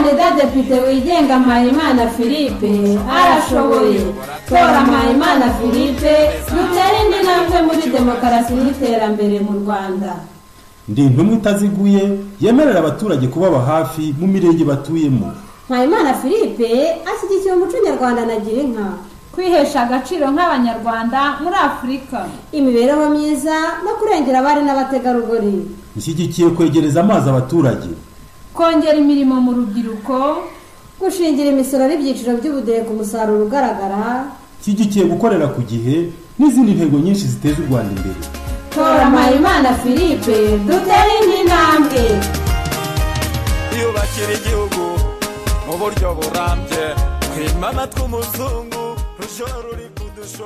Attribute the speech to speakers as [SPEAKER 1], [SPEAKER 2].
[SPEAKER 1] umukandida depite wigenga Mpayimana Philippe arashoboye. Tora Mpayimana Philippe dutere indi ntambwe muri demokarasi n'iterambere mu Rwanda.
[SPEAKER 2] Ndi intumwa itaziguye yemerera abaturage kubaba hafi mu mirenge batuyemo.
[SPEAKER 1] Mpayimana Philippe ashyigikiye umuco nyarwanda na Girinka,
[SPEAKER 3] kwihesha agaciro nk'abanyarwanda muri Afurika,
[SPEAKER 1] imibereho myiza no kurengera abari n'abategarugori.
[SPEAKER 2] Nshyigikiye kwegereza amazi abaturage,
[SPEAKER 3] kongera imirimo mu rubyiruko,
[SPEAKER 1] gushingira imisoro n'ibyiciro by'ubudehe ku musaruro ugaragara.
[SPEAKER 2] Nshyigikiye gukorera ku gihe n'izindi ntego nyinshi ziteza u Rwanda imbere.
[SPEAKER 1] Tora Mpayimana Philippe dutere indi ntambwe.
[SPEAKER 4] Yubakira igihugu mu buryo burambye, kwima amatwi umuzungu rujoro ruri kudusho.